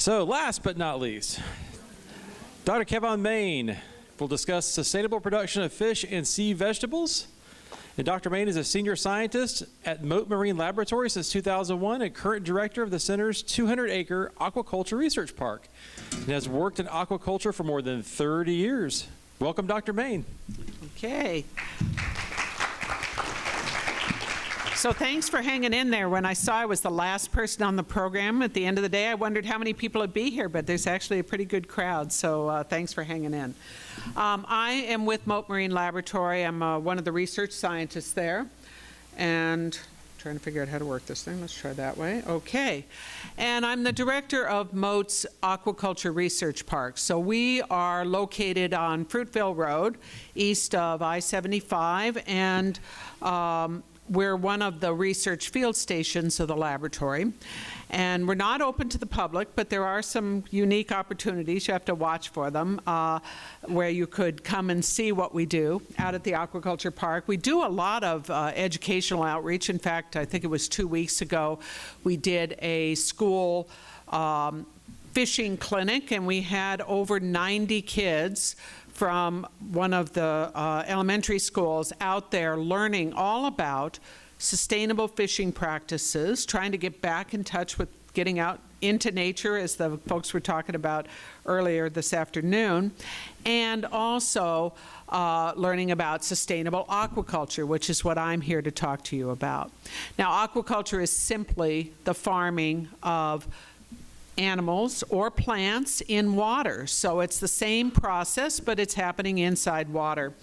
So last but not least, Dr. Kevin Main will discuss sustainable production of fish and sea vegetables. And Dr. Main is a senior scientist at Mote Marine Laboratory since 2001 and current director of the center's 200-acre aquaculture research park and has worked in aquaculture for more than 30 years. Welcome, Dr. Main. Okay. So thanks for hanging in there. When I saw I was the last person on the program at the end of the day, I wondered how many people would be here, but there's actually a pretty good crowd, so thanks for hanging in. I am with Mote Marine Laboratory. I'm one of the research scientists there, and I'm trying to figure out how to work this thing. Let's try that way. Okay. And I'm the director of Mote's Aquaculture Research Park. So we are located on Fruitville Road, east of I-75, and we're one of the research field stations of the laboratory. And we're not open to the public, but there are some unique opportunities, you have to watch for them, where you could come and see what we do out at the Aquaculture Park. We do a lot of educational outreach. In fact, I think it was 2 weeks ago, we did a school fishing clinic, and we had over 90 kids from one of the elementary schools out there learning all about sustainable fishing practices, trying to get back in touch with getting out into nature, as the folks were talking about earlier this afternoon, and also learning about sustainable aquaculture, which is what I'm here to talk to you about. Now, aquaculture is simply the farming of animals or plants in water. So it's the same process, but it's happening inside water.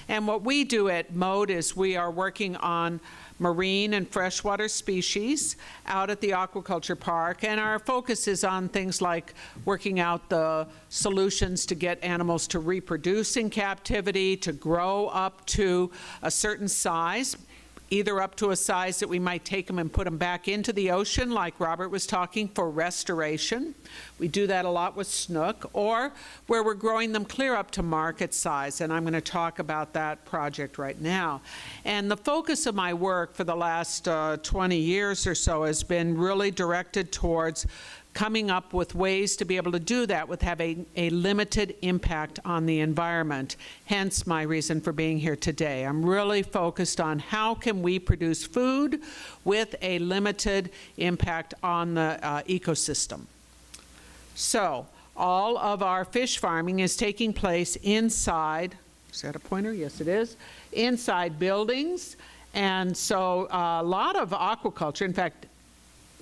And what we do at Mote is we are working on marine and freshwater species out at the Aquaculture Park, and our focus is on things like working out the solutions to get animals to reproduce in captivity, to grow up to a certain size, either up to a size that we might take them and put them back into the ocean, like Robert was talking, for restoration. We do that a lot with snook, or where we're growing them clear up to market size, and I'm going to talk about that project right now. And the focus of my work for the last 20 years or so has been really directed towards coming up with ways to be able to do that with having a limited impact on the environment, hence my reason for being here today. I'm really focused on how can we produce food with a limited impact on the ecosystem. So all of our fish farming is taking place inside, is that a pointer? Yes, it is, inside buildings. And so a lot of aquaculture, in fact,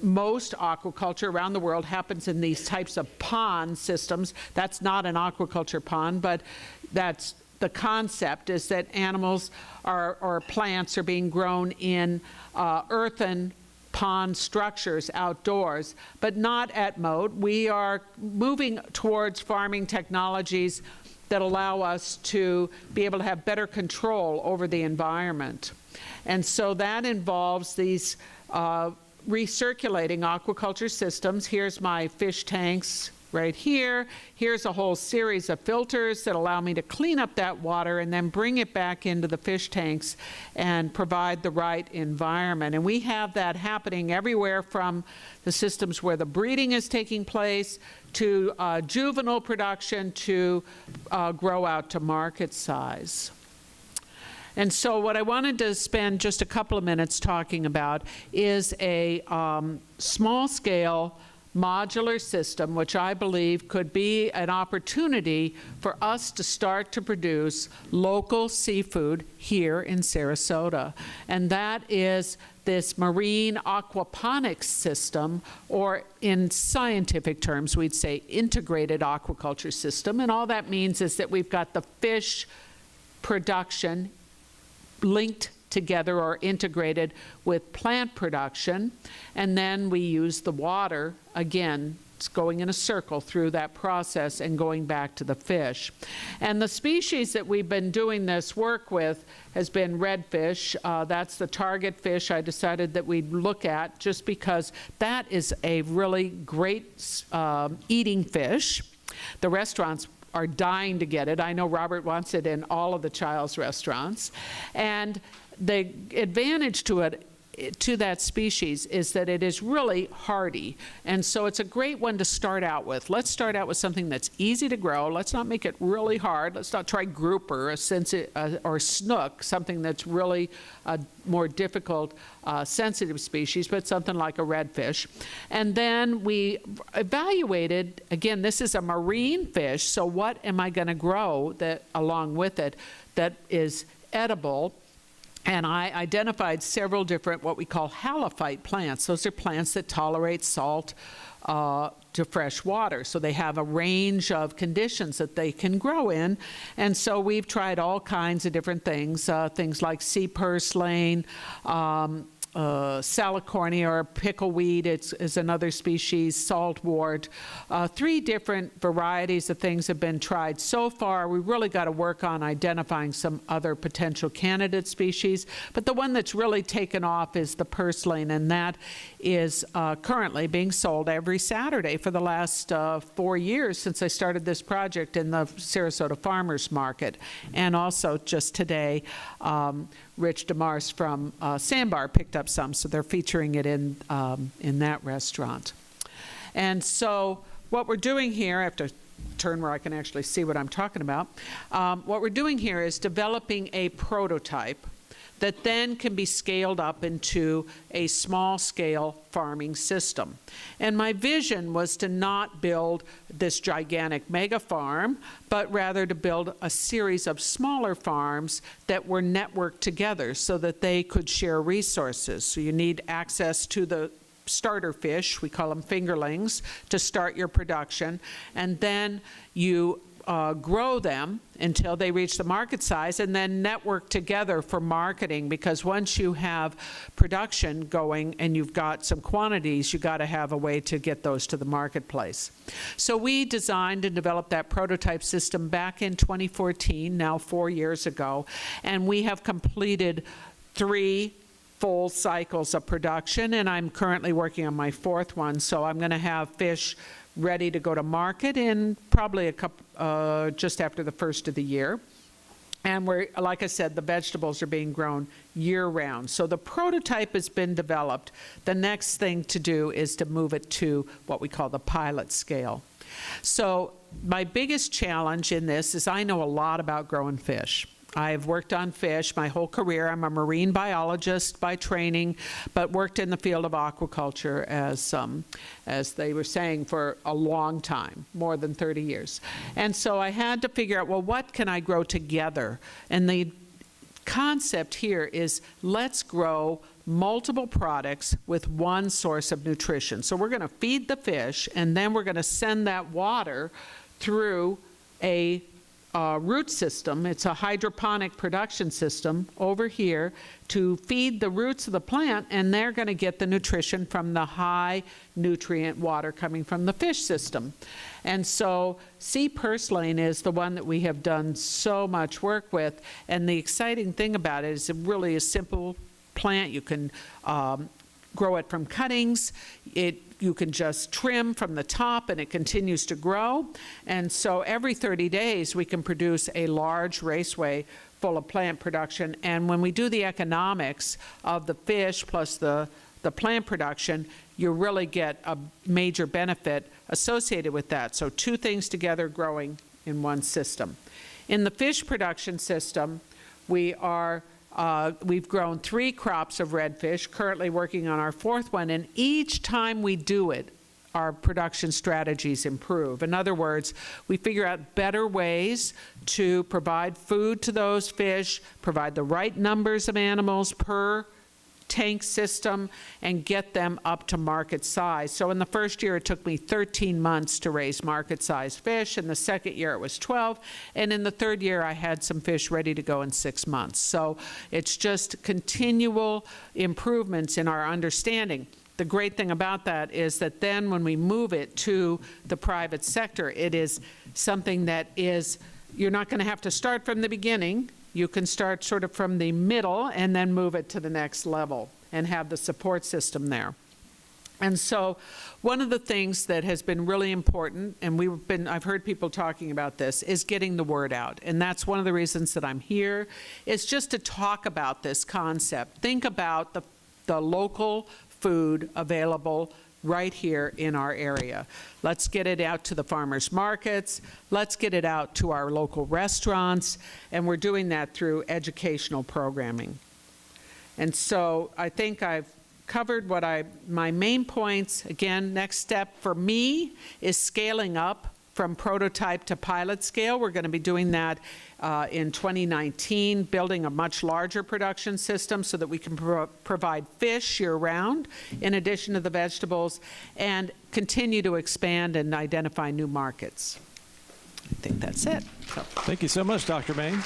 most aquaculture around the world happens in these types of pond systems. That's not an aquaculture pond, but that's the concept, is that animals or plants are being grown in earthen pond structures outdoors, but not at Mote. We are moving towards farming technologies that allow us to be able to have better control over the environment. And so that involves these recirculating aquaculture systems. Here's my fish tanks right here. Here's a whole series of filters that allow me to clean up that water and then bring it back into the fish tanks and provide the right environment. And we have that happening everywhere from the systems where the breeding is taking place to juvenile production to grow out to market size. And so what I wanted to spend just a couple of minutes talking about is a small-scale modular system, which I believe could be an opportunity for us to start to produce local seafood here in Sarasota. And that is this marine aquaponics system, or in scientific terms, we'd say integrated aquaculture system. And all that means is that we've got the fish production linked together or integrated with plant production, and then we use the water, again, it's going in a circle through that process and going back to the fish. And the species that we've been doing this work with has been redfish. That's the target fish I decided that we'd look at, just because that is a really great eating fish. The restaurants are dying to get it. I know Robert wants it in all of the Child's restaurants. And the advantage to it to that species is that it is really hardy. And so it's a great one to start out with. Let's start out with something that's easy to grow. Let's not make it really hard. Let's not try grouper or snook, something that's really a more difficult sensitive species, but something like a redfish. And then we evaluated, again, this is a marine fish, so what am I going to grow that along with it that is edible? And I identified several different what we call halophyte plants. Those are plants that tolerate salt to fresh water. So they have a range of conditions that they can grow in. And so we've tried all kinds of different things, things like sea purslane, salicornia or pickleweed is another species, saltwort. 3 different varieties of things have been tried so far. We really got to work on identifying some other potential candidate species. But the one that's really taken off is the purslane, and that is currently being sold every Saturday for the last 4 years since I started this project in the Sarasota Farmers Market. And also just today, Rich DeMars from Sandbar picked up some, so they're featuring it in that restaurant. And so what we're doing here, I have to turn where I can actually see what I'm talking about. What we're doing here is developing a prototype that then can be scaled up into a small-scale farming system. And my vision was to not build this gigantic mega farm, but rather to build a series of smaller farms that were networked together so that they could share resources. So you need access to the starter fish, we call them fingerlings, to start your production, and then you grow them until they reach the market size, and then network together for marketing, because once you have production going and you've got some quantities, you got to have a way to get those to the marketplace. So we designed and developed that prototype system back in 2014, now 4 years ago, and we have completed 3 full cycles of production, and I'm currently working on my 4th one, so I'm going to have fish ready to go to market in probably a couple, just after the first of the year. And we're, like I said, the vegetables are being grown year-round. So the prototype has been developed. The next thing to do is to move it to what we call the pilot scale. So my biggest challenge in this is I know a lot about growing fish. I've worked on fish my whole career. I'm a marine biologist by training, but worked in the field of aquaculture as they were saying, for a long time, more than 30 years. And so I had to figure out, well, what can I grow together? And the concept here is let's grow multiple products with one source of nutrition. So we're going to feed the fish, and then we're going to send that water through a root system. It's a hydroponic production system over here to feed the roots of the plant, and they're going to get the nutrition from the high nutrient water coming from the fish system. And so sea purslane is the one that we have done so much work with, and the exciting thing about it is it really is a simple plant. You can grow it from cuttings. You can just trim from the top and it continues to grow. And so every 30 days we can produce a large raceway full of plant production. And when we do the economics of the fish plus the plant production, you really get a major benefit associated with that. So 2 things together growing in one system. In the fish production system, we've grown 3 crops of redfish, currently working on our 4th one, and each time we do it, our production strategies improve. In other words, we figure out better ways to provide food to those fish, provide the right numbers of animals per tank system, and get them up to market size. So in the first year, it took me 13 months to raise market size fish. In the second year, it was 12. And in the 3rd year, I had some fish ready to go in 6 months. So it's just continual improvements in our understanding. The great thing about that is that then when we move it to the private sector, it is something that is, you're not going to have to start from the beginning. You can start sort of from the middle and then move it to the next level and have the support system there. And so one of the things that has been really important, and I've heard people talking about this, is getting the word out. And that's one of the reasons that I'm here, is just to talk about this concept. Think about the the local food available right here in our area. Let's get it out to the farmers markets, let's get it out to our local restaurants, and we're doing that through educational programming. And so I think I've covered my main points. Again, next step for me is scaling up from prototype to pilot scale. We're going to be doing that in 2019, building a much larger production system so that we can provide fish year-round in addition to the vegetables, and continue to expand and identify new markets. I think that's it. Thank you so much, Dr. Main.